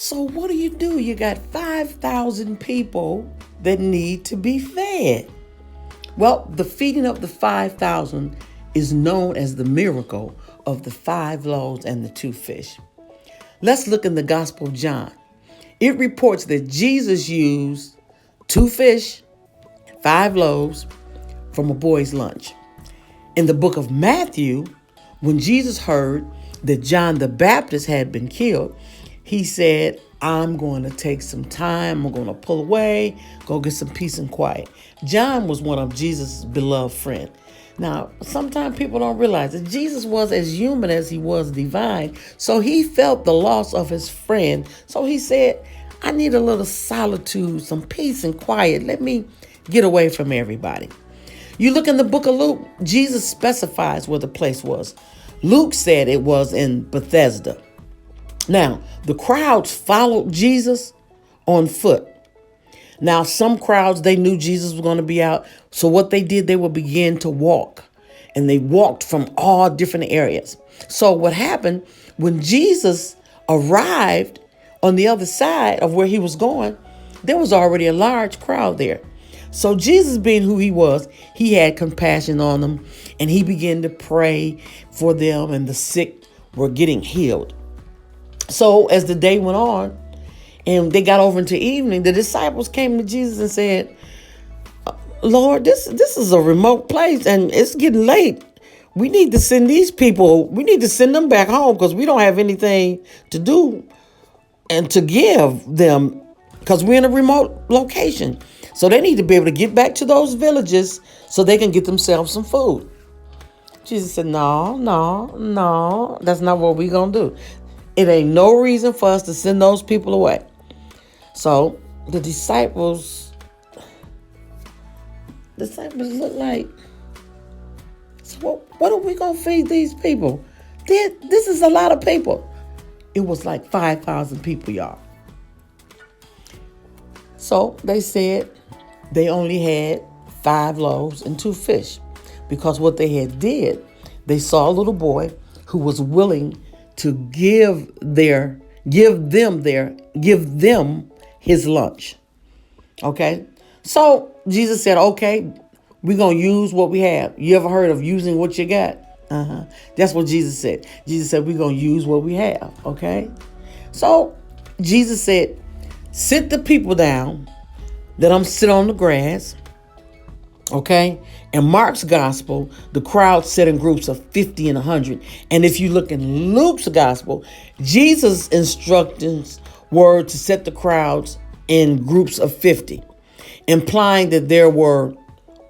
So what do? You got 5,000 people that need to be fed. Well, the feeding of the 5,000 is known as the miracle of the 5 loaves and the 2 fish. Let's look in the Gospel of John. It reports that Jesus used 2 fish, 5 loaves from a boy's lunch. In the book of Matthew, when Jesus heard that John the Baptist had been killed, he said, I'm going to take some time. I'm going to pull away, go get some peace and quiet. John was one of Jesus' beloved friends. Now, sometimes people don't realize that Jesus was as human as he was divine. So he felt the loss of his friend. So he said, I need a little solitude, some peace and quiet. Let me get away from everybody. You look in the book of Luke, Jesus specifies where the place was. Luke said it was in Bethesda. Now, the crowds followed Jesus on foot. Now, some crowds, they knew Jesus was going to be out. So what they did, they would begin to walk. And they walked from all different areas. So what happened when Jesus arrived on the other side of where he was going, there was already a large crowd there. So Jesus, being who he was, he had compassion on them. And he began to pray for them, and the sick were getting healed. So as the day went on and they got over into evening, the disciples came to Jesus and said, Lord, this is a remote place and it's getting late. We need to send these people, we need to send them back home because we don't have anything to do and to give them because we're in a remote location. So they need to be able to get back to those villages so they can get themselves some food. Jesus said, no, that's not what we're going to do. It ain't no reason for us to send those people away. So the disciples look like, so what are we going to feed these people? This is a lot of people. It was like 5,000 people, y'all. So they said they only had 5 loaves and 2 fish because what they had did, they saw a little boy who was willing to give them his lunch. Okay. So Jesus said, okay, we're going to use what we have. You ever heard of using what you got? That's what Jesus said. Jesus said, we're going to use what we have. Okay. So Jesus said, sit the people down, let them sit on the grass. Okay. In Mark's gospel, the crowd sat in groups of 50 and 100. And if you look in Luke's gospel, Jesus' instructions were to set the crowds in groups of 50, implying that there were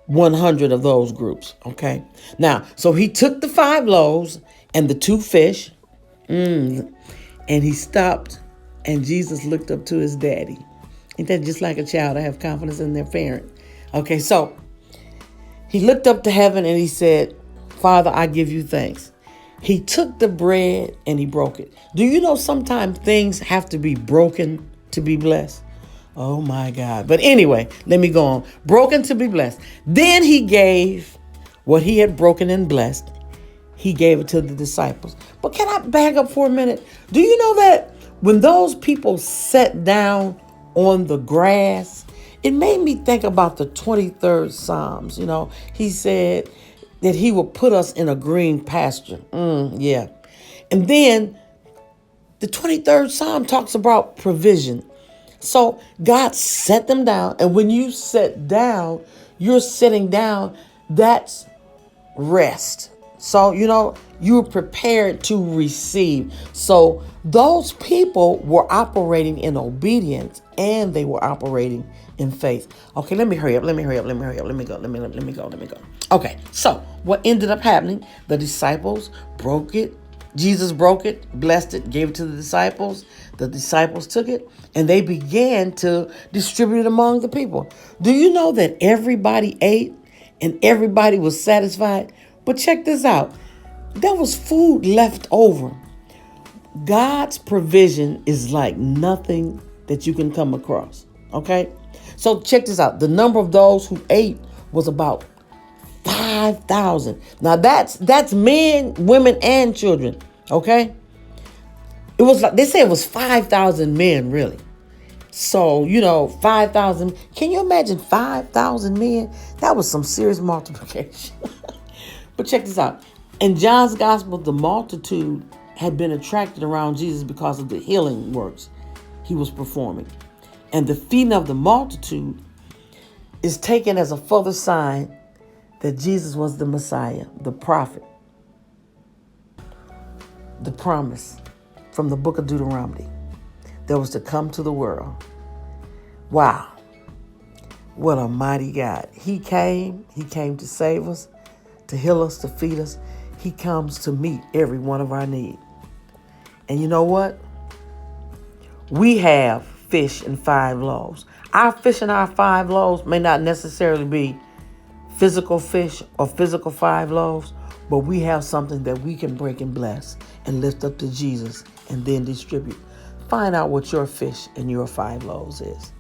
100 of those groups. Okay. Now, so he took the 5 loaves and the 2 fish, and he stopped, and Jesus looked up to his daddy. Ain't that just like a child to have confidence in their parent? Okay, so he looked up to heaven and he said, Father, I give you thanks. He took the bread and he broke it. Do you know sometimes things have to be broken to be blessed? Oh my God. But anyway, let me go on. Broken to be blessed. Then he gave what he had broken and blessed. He gave it to the disciples. But can I back up for a minute? Do you know that when those people sat down on the grass, it made me think about the 23rd Psalms. You know, he said that he will put us in a green pasture. Yeah. And then the 23rd Psalm talks about provision. So God set them down. And when you sit down, you're sitting down. That's rest. So, you know, you're prepared to receive. So those people were operating in obedience and they were operating in faith. Okay, let me hurry up. Let me go. Okay, so what ended up happening? The disciples broke it. Jesus broke it, blessed it, gave it to the disciples. The disciples took it and they began to distribute it among the people. Do you know that everybody ate and everybody was satisfied? But check this out. There was food left over. God's provision is like nothing that you can come across. Okay? So check this out. The number of those who ate was about 5,000. Now that's men, women, and children. Okay? It was like, they say it was 5,000 men, really. So, 5,000. Can you imagine 5,000 men? That was some serious multiplication. But check this out. In John's gospel, the multitude had been attracted around Jesus because of the healing works he was performing. And the feeding of the multitude is taken as a further sign that Jesus was the Messiah, the prophet, the promise from the book of Deuteronomy that was to come to the world. Wow. What a mighty God. He came to save us, to heal us, to feed us. He comes to meet every one of our needs. And you know what? We have fish and 5 loaves. Our fish and our 5 loaves may not necessarily be physical fish or physical 5 loaves, but we have something that we can break and bless and lift up to Jesus and then distribute. Find out what your fish and your 5 loaves is.